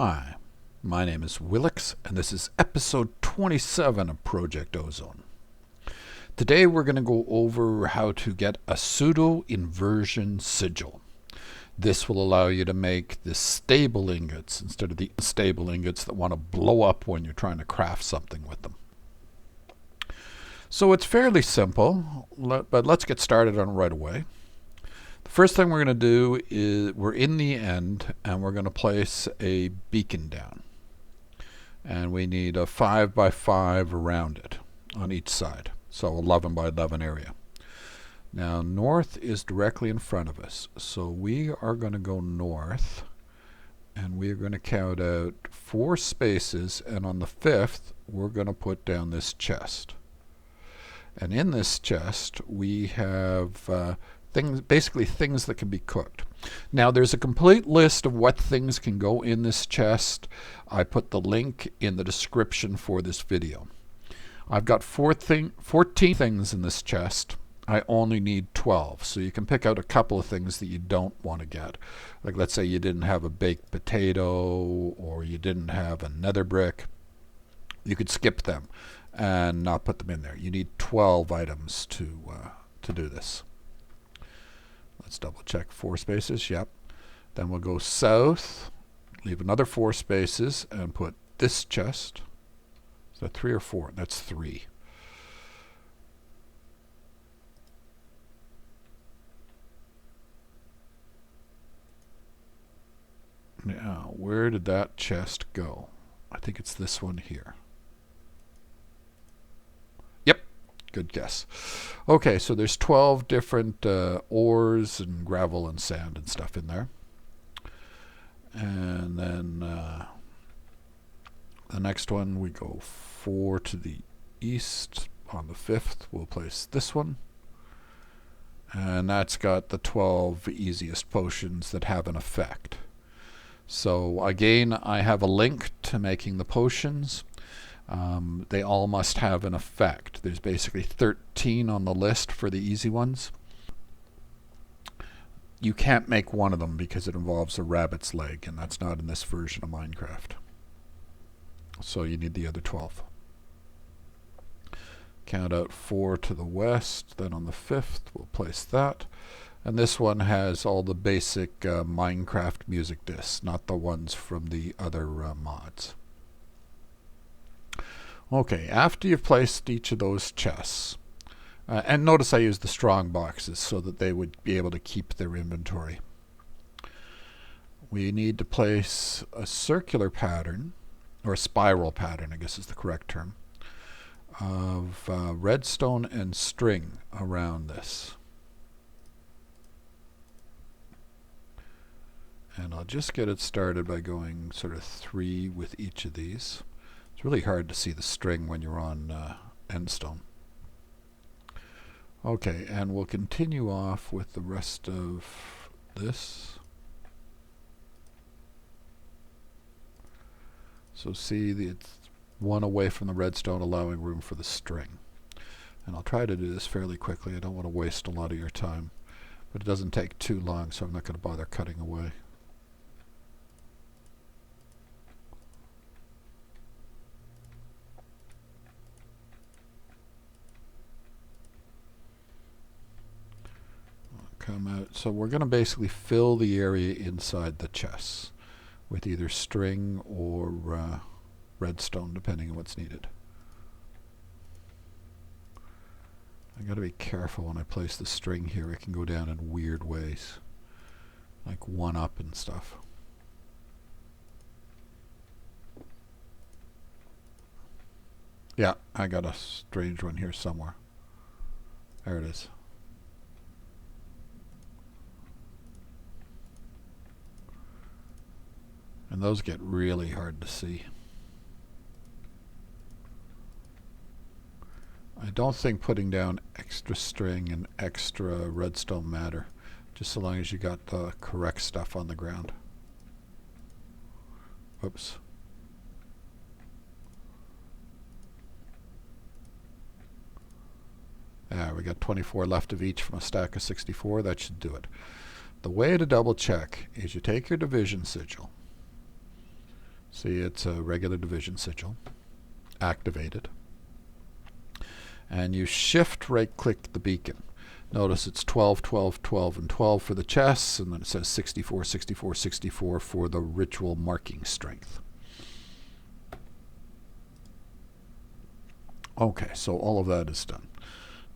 Hi, my name is Wilx, and this is episode 27 of Project Ozone. Today we're going to go over how to get a pseudo-inversion sigil. This will allow you to make the stable ingots instead of the unstable ingots that want to blow up when you're trying to craft something with them. So it's fairly simple, but let's get started on it right away. The first thing we're going to do is we're in the end and we're going to place a beacon down. And we need a 5 by 5 around it on each side. So 11 by 11 area. Now north is directly in front of us. So we are going to go north and we're going to count out 4 spaces, and on the 5th we're going to put down this chest. And in this chest we have basically things that can be cooked. Now there's a complete list of what things can go in this chest. I put the link in the description for this video. I've got 14 things in this chest. I only need 12, so you can pick out a couple of things that you don't want to get. Like let's say you didn't have a baked potato or you didn't have a nether brick. You could skip them and not put them in there. You need 12 items to do this. Let's double check 4 spaces. Yep. Then we'll go south, leave another 4 spaces, and put this chest. Is that 3 or 4? That's 3. Now, where did that chest go? I think it's this one here. Yep. Good guess. Okay, so there's 12 different ores and gravel and sand and stuff in there. And then the next one, we go 4 to the east. On the 5th, we'll place this one. And that's got the 12 easiest potions that have an effect. So again, I have a link to making the potions. They all must have an effect. There's basically 13 on the list for the easy ones. You can't make one of them because it involves a rabbit's leg, and that's not in this version of Minecraft. So you need the other 12. Count out 4 to the west, then on the 5th we'll place that. And this one has all the basic Minecraft music discs, not the ones from the other mods. Okay, after you've placed each of those chests, and notice I used the strong boxes so that they would be able to keep their inventory. We need to place a circular pattern, or a spiral pattern, I guess is the correct term, of redstone and string around this. And I'll just get it started by going sort of 3 with each of these. It's really hard to see the string when you're on endstone. Okay, and we'll continue off with the rest of this. So see, it's 1 away from the redstone, allowing room for the string. And I'll try to do this fairly quickly. I don't want to waste a lot of your time. But it doesn't take too long, so I'm not going to bother cutting away. Come out. So we're going to basically fill the area inside the chests with either string or redstone, depending on what's needed. I got to be careful when I place the string here. It can go down in weird ways, like 1 up and stuff. Yeah, I got a strange one here somewhere. There it is. And those get really hard to see. I don't think putting down extra string and extra redstone matter, just so long as you got the correct stuff on the ground. Whoops. Yeah, we got 24 left of each from a stack of 64. That should do it. The way to double check is you take your division sigil See, it's a regular division sigil, activated. And you shift right click the beacon. Notice it's 12, 12, 12, and 12 for the chests, and then it says 64, 64, 64 for the ritual marking strength. Okay, so all of that is done.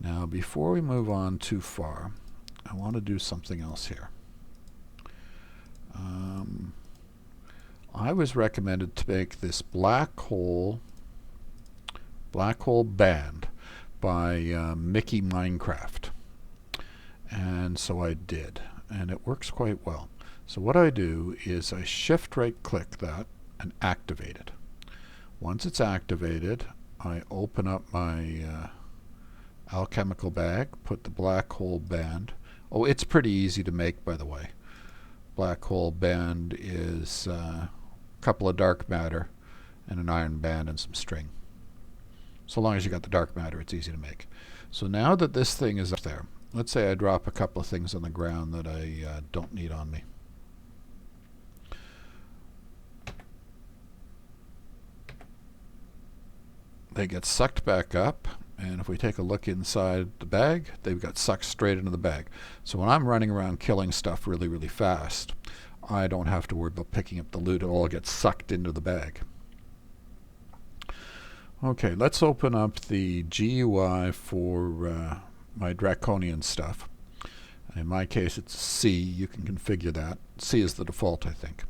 Now, before we move on too far, I want to do something else here. I was recommended to make this black hole band by Mickey Minecraft. And so I did, and it works quite well. So what I do is I shift right click that and activate it. Once it's activated, I open up my alchemical bag, put the black hole band. Oh, it's pretty easy to make, by the way. Black hole band is a couple of dark matter and an iron band and some string. So long as you got the dark matter, it's easy to make. So now that this thing is up there, let's say I drop a couple of things on the ground that I don't need on me. They get sucked back up, and if we take a look inside the bag, they've got sucked straight into the bag. So when I'm running around killing stuff really, really fast, I don't have to worry about picking up the loot. It all gets sucked into the bag. Okay, let's open up the GUI for my draconian stuff. In my case, it's C. You can configure that. C is the default, I think.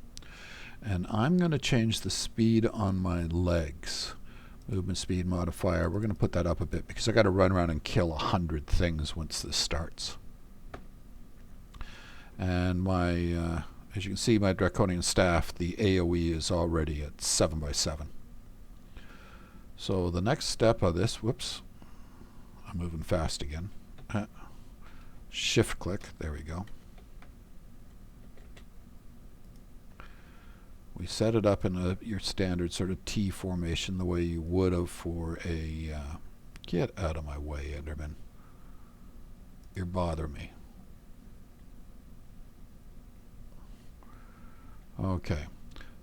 And I'm going to change the speed on my legs. Movement speed modifier. We're going to put that up a bit because I got to run around and kill 100 things once this starts. And my, as you can see, my draconian staff, the AOE is already at 7x7. So the next step of this, whoops, I'm moving fast again. Shift click, there we go. We set it up in your standard sort of T formation the way you would have for a, get out of my way, Enderman. You're bothering me. Okay.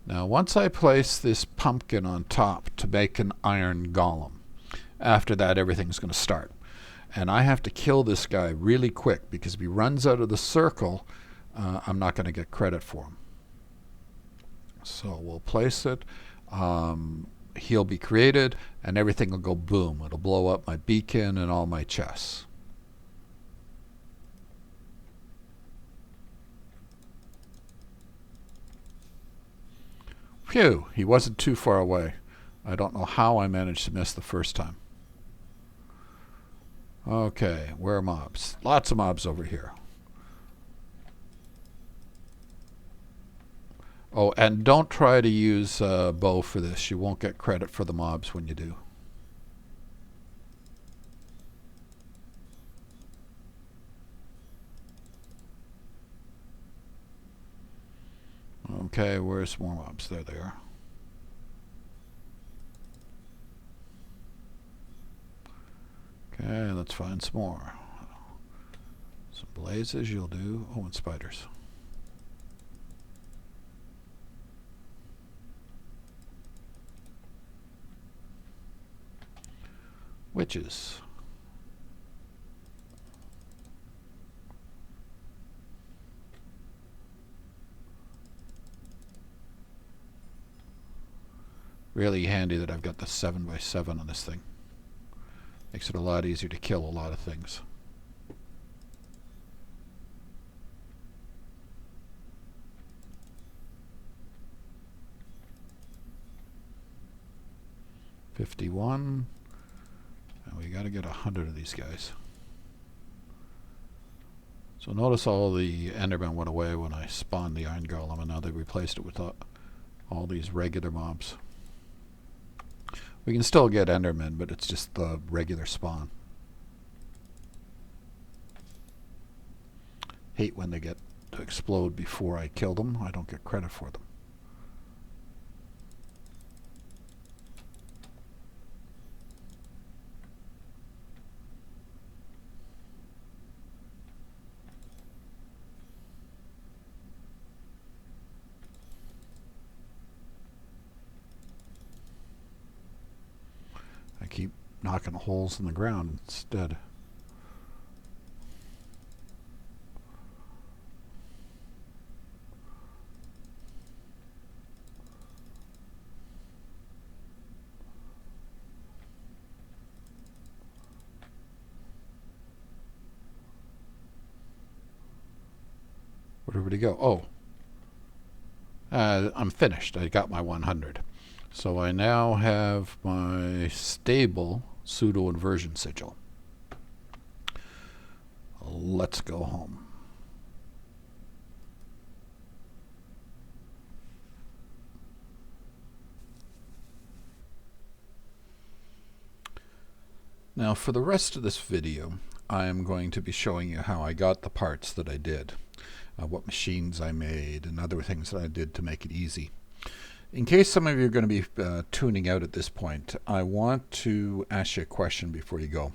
Now once I place this pumpkin on top to make an iron golem, after that everything's going to start. And I have to kill this guy really quick because if he runs out of the circle, I'm not going to get credit for him. So we'll place it. He'll be created, and everything will go boom. It'll blow up my beacon and all my chests. Phew, he wasn't too far away. I don't know how I managed to miss the first time. Okay, where are mobs? Lots of mobs over here. Oh, and don't try to use bow for this. You won't get credit for the mobs when you do. Okay, where's more mobs? There they are. Okay, let's find some more. Some blazes you'll do. Oh, and spiders. Witches. Really handy that I've got the 7x7 on this thing. Makes it a lot easier to kill a lot of things. $51. And we got to get 100 of these guys. So notice all the Endermen went away when I spawned the Iron Golem, and now they replaced it with all these regular mobs. We can still get Endermen, but it's just the regular spawn. Hate when they get to explode before I kill them. I don't get credit for them. knocking holes in the ground instead. Where'd everybody go? Oh, I'm finished. I got my 100. So I now have my stable pseudo-inversion sigil. Let's go home. Now for the rest of this video, I am going to be showing you how I got the parts that I did, what machines I made, and other things that I did to make it easy. In case some of you are going to be tuning out at this point, I want to ask you a question before you go.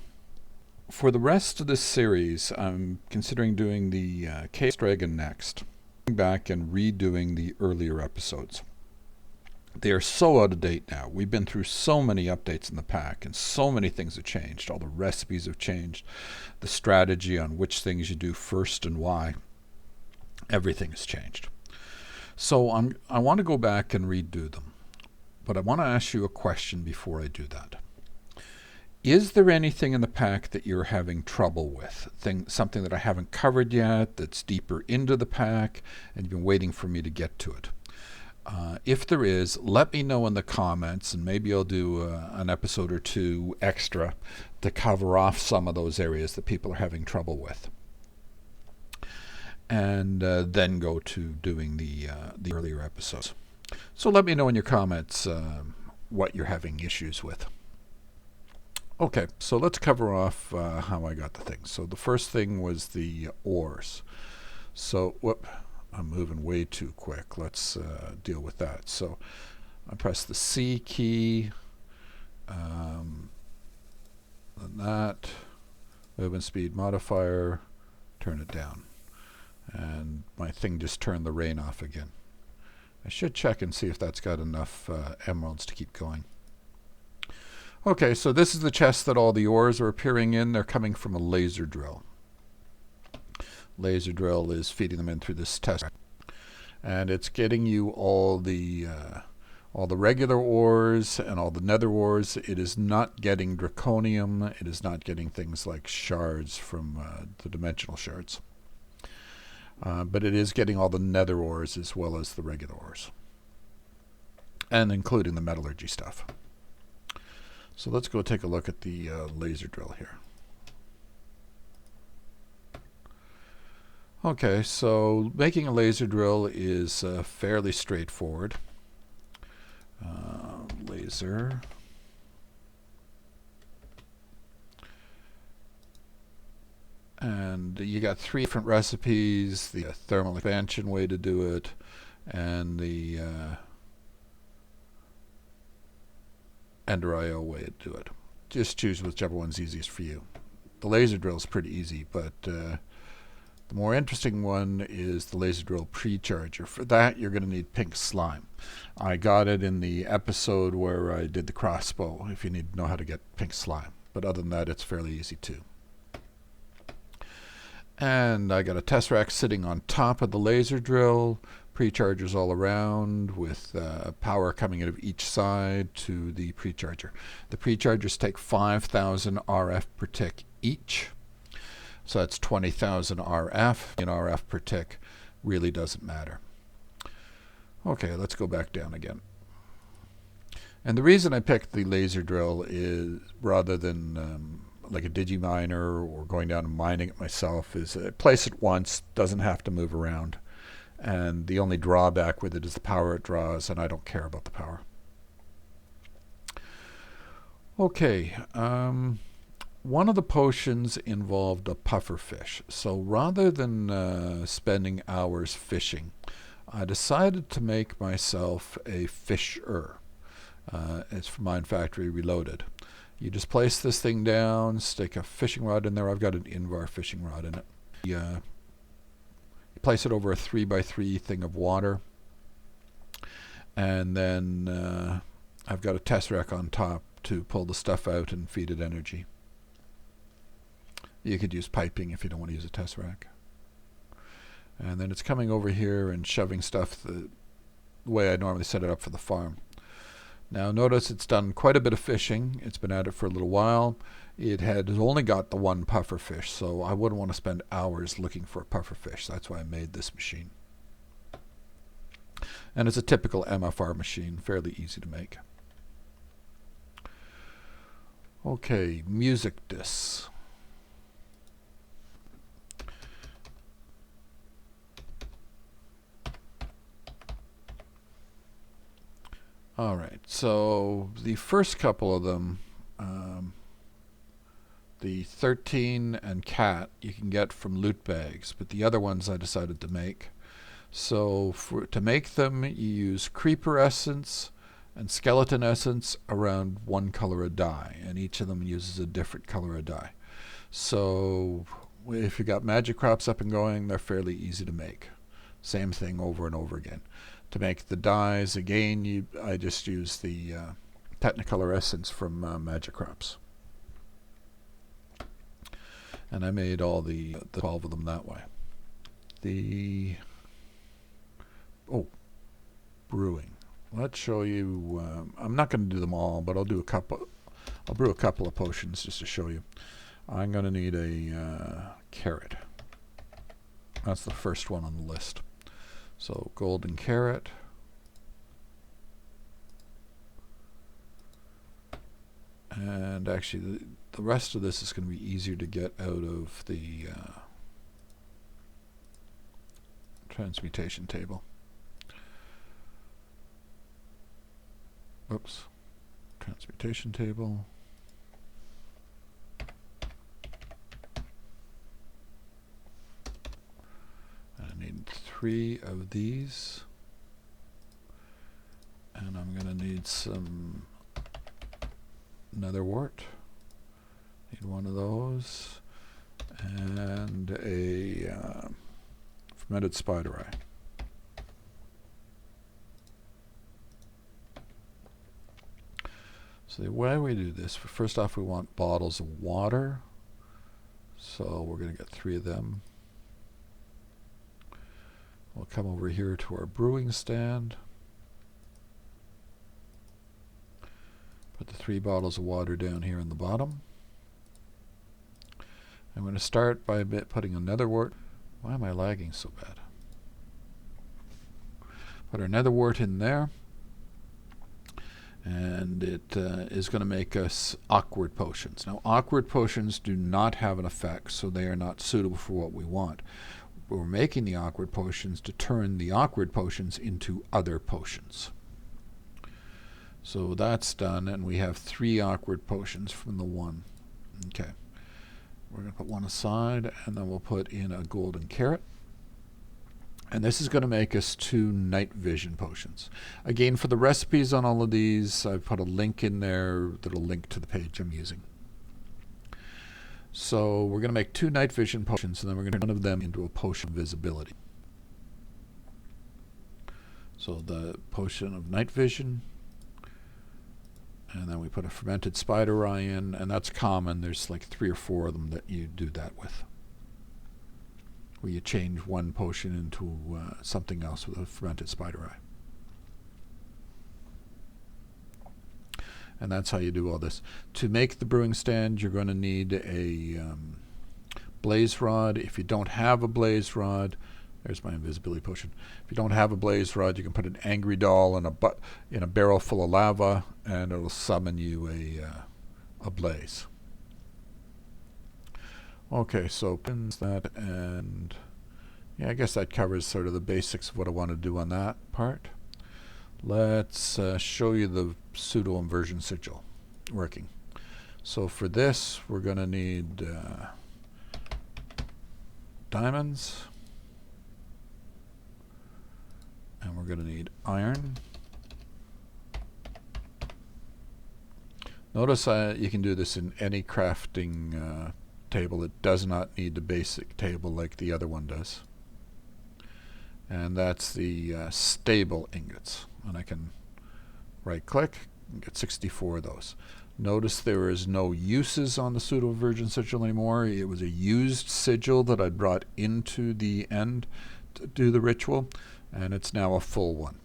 For the rest of this series, I'm considering doing the Chaos Dragon next, going back and redoing the earlier episodes. They are so out of date now. We've been through so many updates in the pack, and so many things have changed. All the recipes have changed, the strategy on which things you do first and why. Everything has changed. So I want to go back and redo them. But I want to ask you a question before I do that. Is there anything in the pack that you're having trouble with? Something that I haven't covered yet, that's deeper into the pack, and you've been waiting for me to get to it? If there is, let me know in the comments, and maybe I'll do an episode or two extra to cover off some of those areas that people are having trouble with. And then go to doing the earlier episodes. So let me know in your comments what you're having issues with. Okay, so let's cover off how I got the things. So the first thing was the ores. So, whoop. I'm moving way too quick. Let's deal with that. So I press the C key, then that, movement speed modifier, turn it down. And my thing just turned the rain off again. I should check and see if that's got enough emeralds to keep going. Okay, so this is the chest that all the ores are appearing in. They're coming from a laser drill. Laser drill is feeding them in through this test, and it's getting you all the regular ores and all the nether ores. It is not getting draconium. It is not getting things like shards from the dimensional shards, but it is getting all the nether ores as well as the regular ores, and including the metallurgy stuff. So let's go take a look at the laser drill here. Okay, so making a laser drill is fairly straightforward. Laser. And you got 3 different recipes: the thermal expansion way to do it, and the Ender IO way to do it. Just choose whichever one's easiest for you. The laser drill is pretty easy, but the more interesting one is the laser drill pre-charger. For that, you're going to need pink slime. I got it in the episode where I did the crossbow, if you need to know how to get pink slime. But other than that, it's fairly easy too. And I got a test rack sitting on top of the laser drill, pre-chargers all around, with power coming out of each side to the pre-charger. The pre-chargers take 5,000 RF per tick each. So that's 20,000 RF. And RF per tick really doesn't matter. Okay, let's go back down again. And the reason I picked the laser drill is, rather than like a digiminer or going down and mining it myself, is place it once, doesn't have to move around. And the only drawback with it is the power it draws, and I don't care about the power. Okay, one of the potions involved a puffer fish. So rather than spending hours fishing, I decided to make myself a fisher. It's from Mine Factory Reloaded. You just place this thing down, stick a fishing rod in there. I've got an Invar fishing rod in it. You place it over a 3x3 thing of water, and then I've got a test rack on top to pull the stuff out and feed it energy. You could use piping if you don't want to use a test rack. And then it's coming over here and shoving stuff the way I normally set it up for the farm. Now notice it's done quite a bit of fishing. It's been at it for a little while. It had only got the one puffer fish, so I wouldn't want to spend hours looking for a puffer fish. That's why I made this machine. And it's a typical MFR machine, fairly easy to make. Okay, music discs. All right, so the first couple of them, the 13 and cat, you can get from loot bags, but the other ones I decided to make. So to make them, you use creeper essence and skeleton essence around one color a die, and each of them uses a different color a die. So if you got magic crops up and going, they're fairly easy to make. Same thing over and over again. To make the dyes, again, I just use the Technicolor essence from Magic Crops. And I made all the 12 of them that way. Brewing. Let's show you, I'm not going to do them all, but I'll brew a couple of potions just to show you. I'm going to need a carrot. That's the first one on the list. So golden carrot. And actually the rest of this is going to be easier to get out of the transmutation table. Oops. Transmutation table. I need 3 of these, and I'm going to need some nether wart. Need one of those, and a fermented spider eye. So the way we do this, first off, we want bottles of water. So we're going to get 3 of them. We'll come over here to our brewing stand. Put the 3 bottles of water down here in the bottom. I'm going to start by putting another wort. Why am I lagging so bad? Put our nether wort in there. And it is going to make us awkward potions. Now, awkward potions do not have an effect, so they are not suitable for what we want. We're making the awkward potions to turn the awkward potions into other potions. So that's done, and we have 3 awkward potions from the 1. Okay. We're going to put one aside, and then we'll put in a golden carrot. And this is going to make us 2 night vision potions. Again, for the recipes on all of these, I've put a link in there that'll link to the page I'm using. So we're going to make 2 night vision potions, and then we're going to turn one of them into a potion of visibility. So the potion of night vision, and then we put a fermented spider eye in, and that's common. There's like 3 or 4 of them that you do that with, where you change one potion into something else with a fermented spider eye. And that's how you do all this. To make the brewing stand, you're going to need a blaze rod. If you don't have a blaze rod, there's my invisibility potion. If you don't have a blaze rod, you can put an angry doll in a barrel full of lava, and it'll summon you a blaze. Okay, so pins that, and yeah, I guess that covers sort of the basics of what I want to do on that part. Let's show you the Pseudo-Inversion Sigil working. So for this, we're going to need diamonds, and we're going to need iron. Notice you can do this in any crafting table. It does not need the basic table like the other one does. And that's the stable ingots. And I can right click and get 64 of those. Notice there is no uses on the Pseudo-Inversion Sigil anymore. It was a used sigil that I brought into the end to do the ritual, and it's now a full one.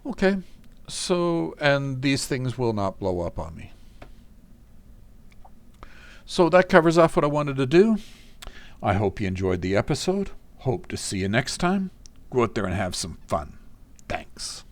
Okay, so, and these things will not blow up on me. So that covers off what I wanted to do. I hope you enjoyed the episode. Hope to see you next time. Go out there and have some fun. Thanks.